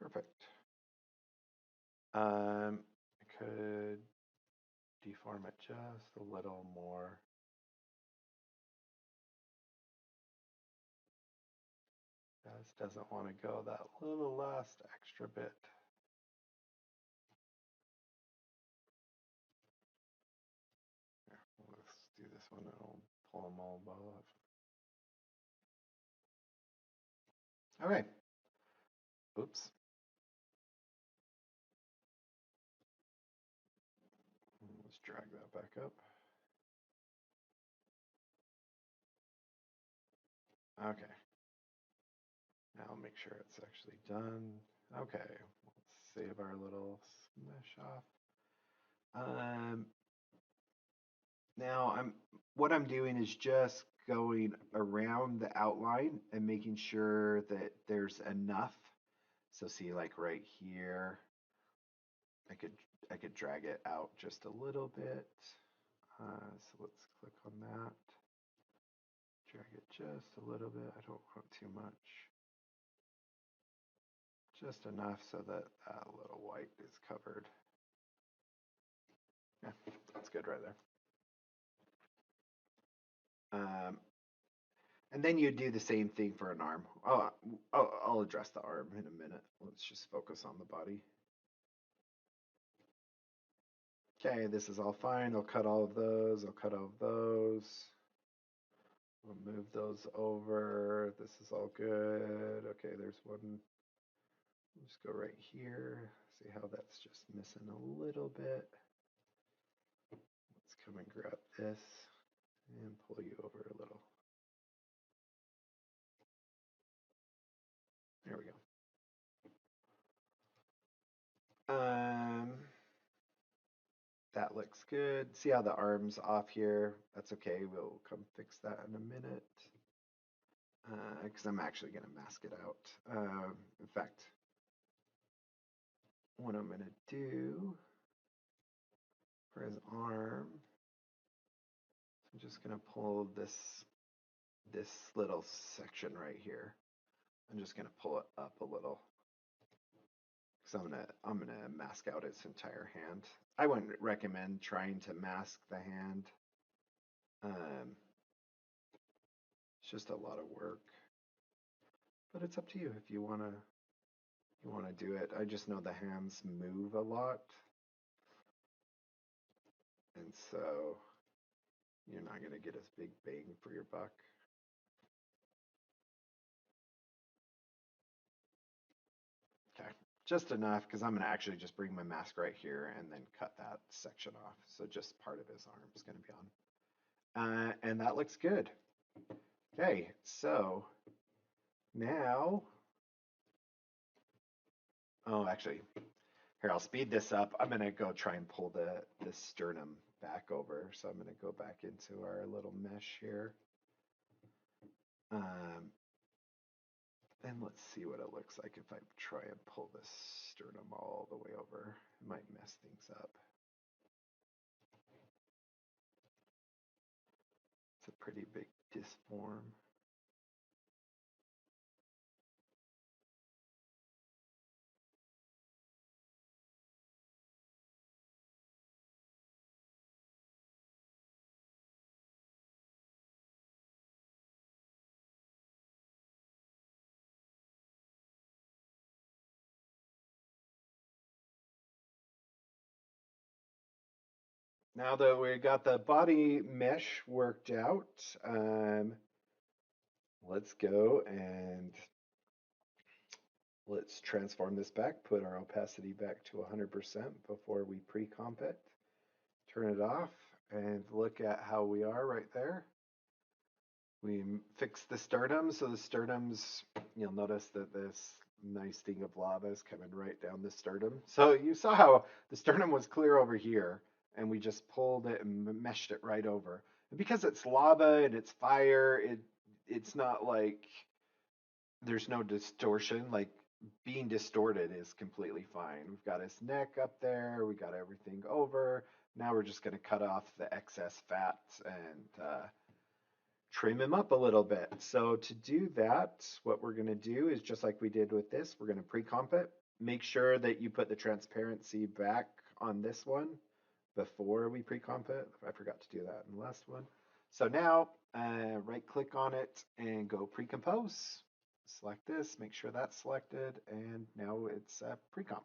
Perfect. I could deform it just a little more. Just doesn't want to go that little last extra bit. Here, let's do this one and I'll pull them all above. Okay. Oops. Let's drag that back up. Okay. Now I'll make sure it's actually done. Okay. Let's save our little mesh off. Now what I'm doing is just going around the outline and making sure that there's enough. So see, like right here, I could drag it out just a little bit. So let's click on that. Drag it just a little bit. I don't want too much. Just enough so that that little white is covered. Yeah, that's good right there. And then you do the same thing for an arm. I'll address the arm in a minute. Let's just focus on the body. Okay, this is all fine. I'll cut all of those. I'll cut all of those. We'll move those over. This is all good. Okay, there's one. Just go right here. See how that's just missing a little bit. Let's come and grab this and pull you over a little. There we go. That looks good. See how the arm's off here? That's okay. We'll come fix that in a minute. Because I'm actually going to mask it out. In fact, what I'm going to do for his arm, I'm just going to pull this little section right here. I'm just going to pull it up a little. So I'm gonna mask out its entire hand. I wouldn't recommend trying to mask the hand. It's just a lot of work, but it's up to you if you wanna do it. I just know the hands move a lot, and so you're not gonna get as big bang for your buck. Okay, just enough because I'm gonna actually just bring my mask right here and then cut that section off. So just part of his arm is gonna be on. And that looks good. Okay, so now, oh, actually, here, I'll speed this up. I'm gonna go try and pull the sternum back over. So I'm gonna go back into our little mesh here. And let's see what it looks like if I try and pull this sternum all the way over. It might mess things up. It's a pretty big disform. Now that we got the body mesh worked out, let's go and let's transform this back, put our opacity back to 100% before we pre-comp it. Turn it off and look at how we are right there. We fixed the sternum, so the sternum's, you'll notice that this nice thing of lava is coming right down the sternum. So you saw how the sternum was clear over here, and we just pulled it and meshed it right over. And because it's lava and it's fire, it's not like there's no distortion. Like being distorted is completely fine. We've got his neck up there, we got everything over. Now we're just going to cut off the excess fat and trim him up a little bit. So to do that, what we're going to do is just like we did with this, we're going to pre-comp it. Make sure that you put the transparency back on this one before we pre-comp it. I forgot to do that in the last one. So now right click on it and go pre-compose. Select this, make sure that's selected, and now it's pre-comp.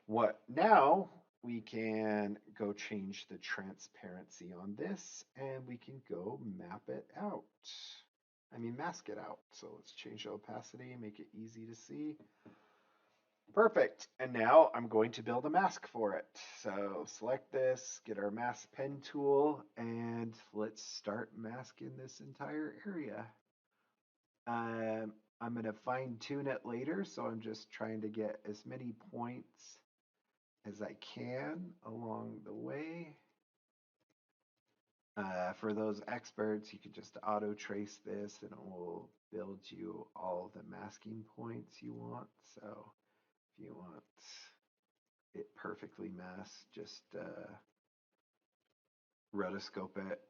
What now? We can go change the transparency on this, and we can go map it out. I mean, mask it out. So let's change the opacity, make it easy to see. Perfect. And now I'm going to build a mask for it. So select this, get our mask pen tool, and let's start masking this entire area. I'm going to fine tune it later, so I'm just trying to get as many points as I can along the way. For those experts, you can just auto trace this and it will build you all the masking points you want. So if you want it perfectly masked, just rotoscope it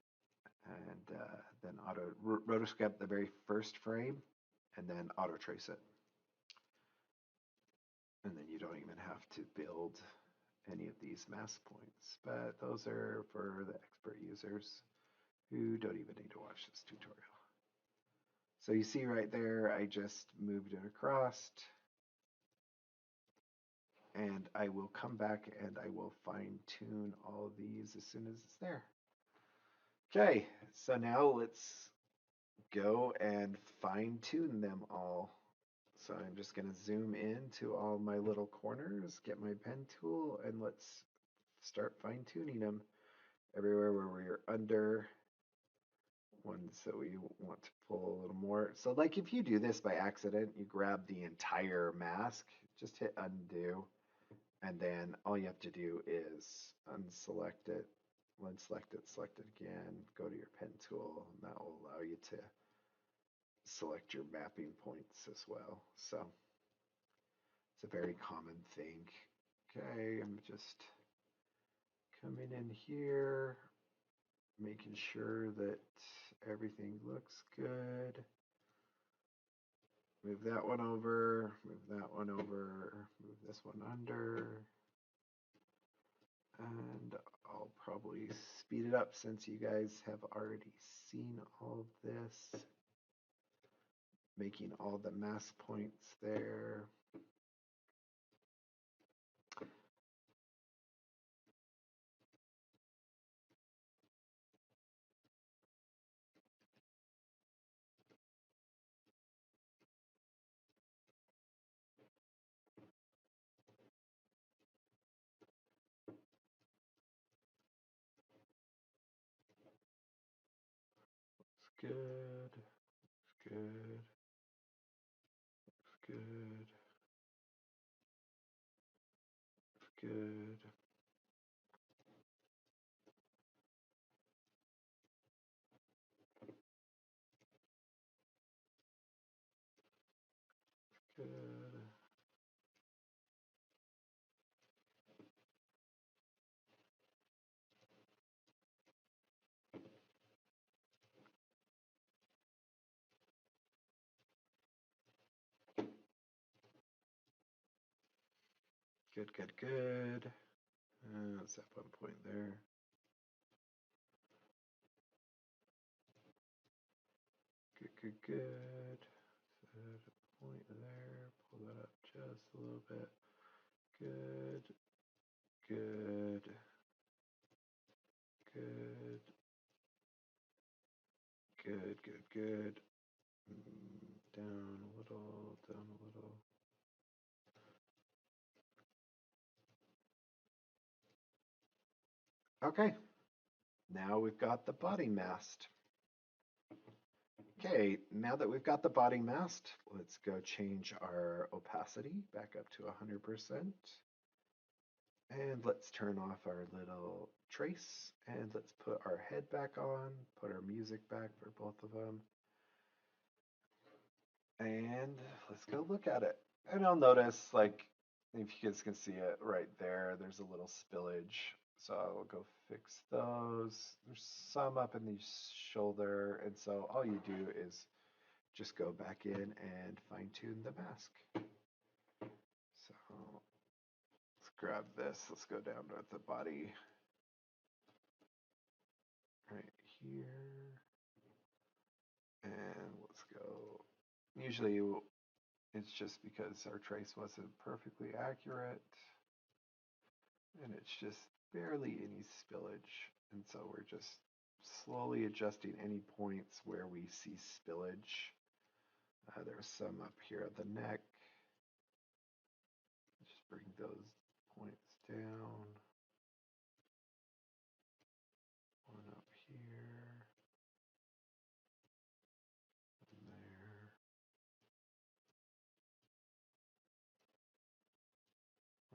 and then rotoscope the very first frame and then auto trace it. And then you don't even have to build any of these mask points, but those are for the expert users who don't even need to watch this tutorial. So you see right there, I just moved it across and I will come back and I will fine tune all of these as soon as it's there. Okay, so now let's go and fine tune them all. So I'm just going to zoom in to all my little corners, get my pen tool, and let's start fine tuning them everywhere where we're under ones that we want to pull a little more. So like if you do this by accident, you grab the entire mask, just hit undo, and then all you have to do is unselect it, unselect it, select it again, go to your pen tool, and that will allow you to select your mapping points as well. So it's a very common thing. Okay, I'm just coming in here, making sure that everything looks good. Move that one over, move that one over, move this one under. And I'll probably speed it up since you guys have already seen all of this. Making all the mask points there. It's good. It's good. It's good. It's good. Good. Good, good, good. That's that one point there. Good, good, good. Set a point there. Pull that up just a little bit. Good, good, good, good, good, good. Down a little, down a little. Okay, now we've got the body masked. Okay, now that we've got the body masked, let's go change our opacity back up to 100%. And let's turn off our little trace and let's put our head back on, put our music back for both of them. And let's go look at it. And I'll notice, like, if you guys can see it right there, there's a little spillage. So I'll go fix those. There's some up in the shoulder. And so all you do is just go back in and fine tune the mask. So let's grab this. Let's go down to the body right here. And let's go. Usually it's just because our trace wasn't perfectly accurate. And it's just barely any spillage. And so we're just slowly adjusting any points where we see spillage. There's some up here at the neck. Just bring those points down. One up here. And there.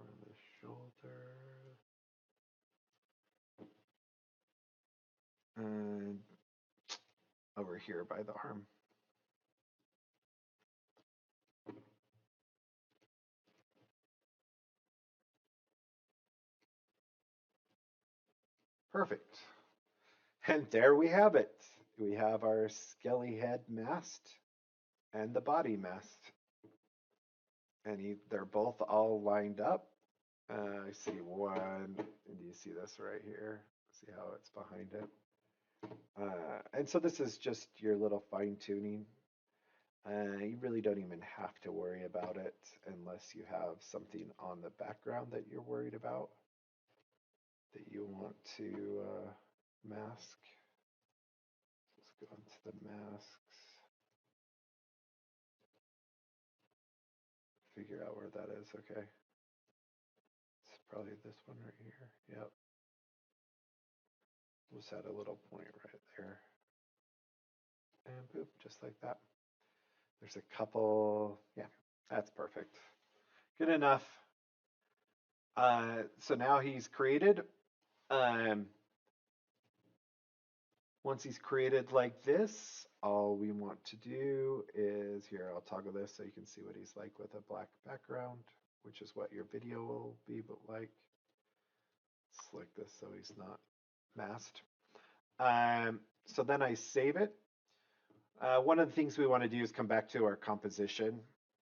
On the shoulder. over here by the arm. Perfect. And there we have it. We have our skelly head mast and the body mast. And they're both all lined up. I see one. Do you see this right here? See how it's behind it? And so this is just your little fine tuning. You really don't even have to worry about it unless you have something on the background that you're worried about that you want to mask. Let's go into the masks. Figure out where that is. Okay. It's probably this one right here. Yep. Just had a little point right there. And boop, just like that. There's a couple. Yeah, that's perfect. Good enough. So now he's created. Once he's created like this, all we want to do is, here, I'll toggle this so you can see what he's like with a black background, which is what your video will be like. Select this so he's not masked. So then I save it. One of the things we want to do is come back to our composition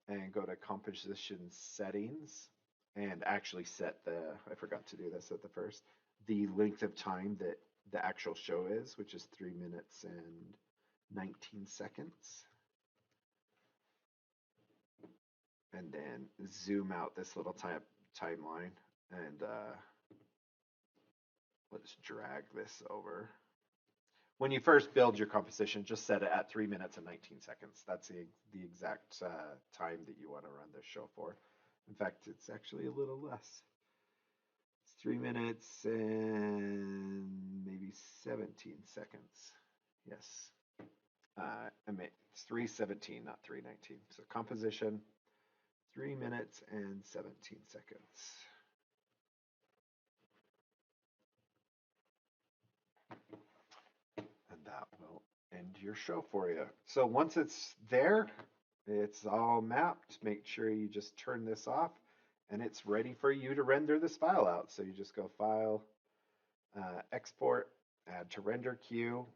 and go to composition settings and actually set I forgot to do this at the first, the length of time that the actual show is, which is 3 minutes and 19 seconds. And then zoom out this little timeline and let's drag this over. When you first build your composition, just set it at 3 minutes and 19 seconds. That's the exact time that you want to run this show for. In fact, it's actually a little less. It's 3 minutes and maybe 17 seconds. Yes. It's 3:17, not 3:19. So composition, 3 minutes and 17 seconds. That will end your show for you. So once it's there, it's all mapped. Make sure you just turn this off and it's ready for you to render this file out. So you just go File, Export, Add to Render Queue.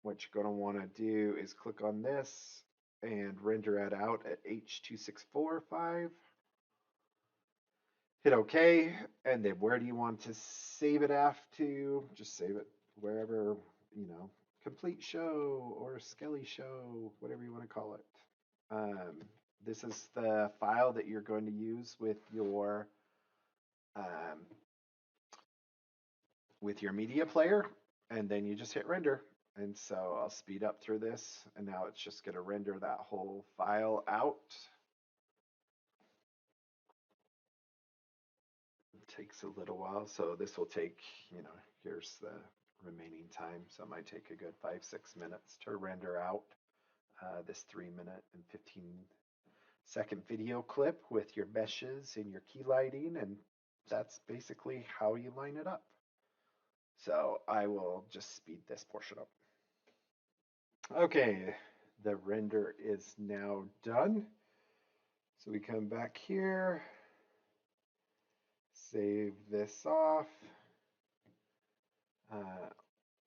What you're going to want to do is click on this and render it out at H.264.5. Hit OK, and then where do you want to save it to? Just save it wherever, complete show or skelly show, whatever you want to call it. This is the file that you're going to use with your media player, and then you just hit render. And so I'll speed up through this, and now it's just going to render that whole file out. It takes a little while, so this will take, here's the remaining time, so it might take a good 5-6 minutes to render out this 3 minute and 15-second video clip with your meshes and your key lighting, and that's basically how you line it up. So I will just speed this portion up. Okay, the render is now done. So we come back here, save this off.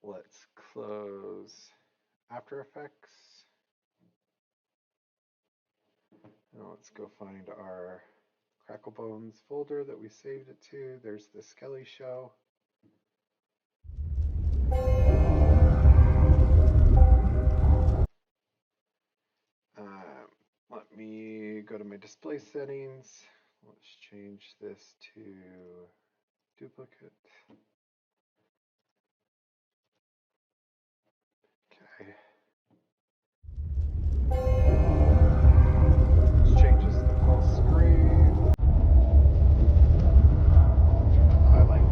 Let's close After Effects. Now let's go find our Crackle Bones folder that we saved it to. There's the Skelly show. Let me go to my display settings. Let's change this to duplicate. Okay. Let's change this to full screen. Highlight.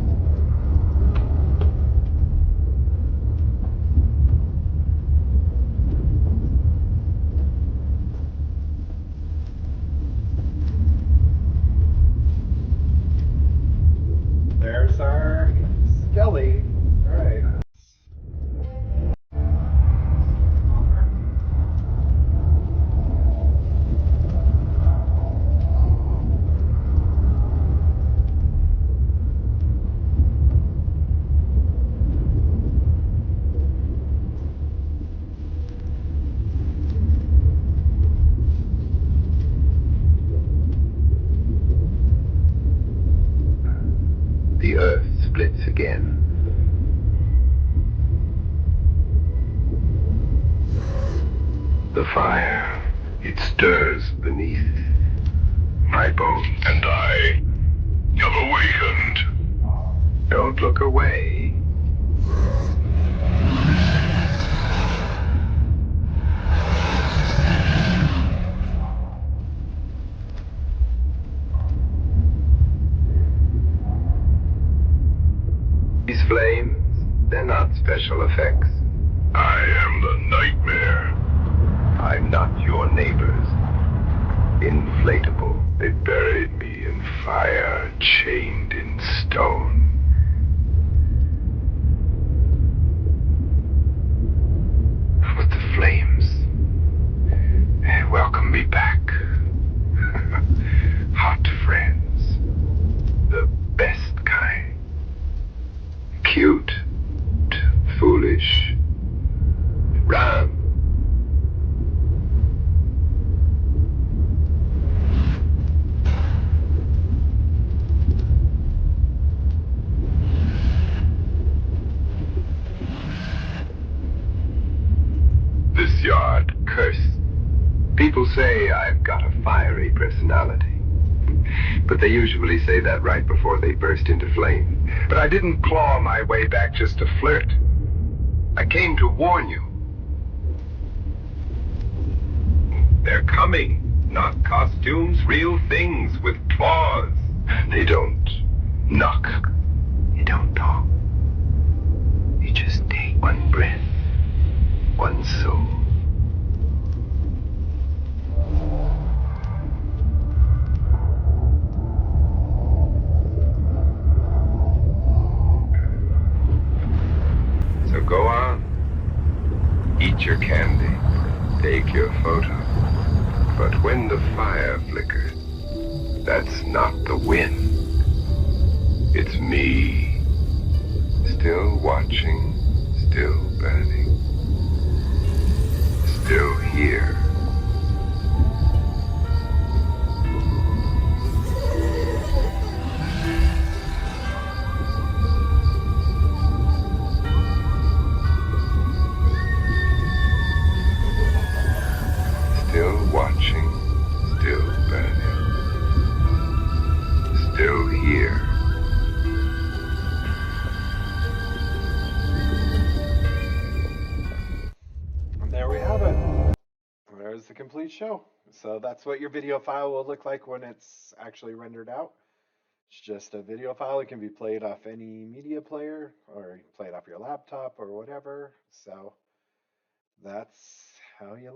There's our Skelly. All right. again. The fire, it stirs beneath my bones. And I have awakened. Don't look away. These flames, they're not special effects. I am the nightmare. I'm not your neighbors. Inflatable. They buried me in fire, chained in stone. But the flames, they welcome me back. Hot friends. The best kind. Cute, foolish, run. This yard cursed. People say I've got a fiery personality. But they usually say that right before they burst into flame. But I didn't claw my way back just to flirt. I came to warn you. They're coming. Not costumes, real things with claws. They don't knock. You don't talk. You just take one breath, one soul. So go on. Eat your candy. Take your photo. But when the fire flickers, that's not the wind. It's me. Still watching, still burning, still here. Still watching, still burning, still here. And there we have it. There's the complete show. So that's what your video file will look like when it's actually rendered out. It's just a video file. It can be played off any media player or play it off your laptop or whatever. So that's how you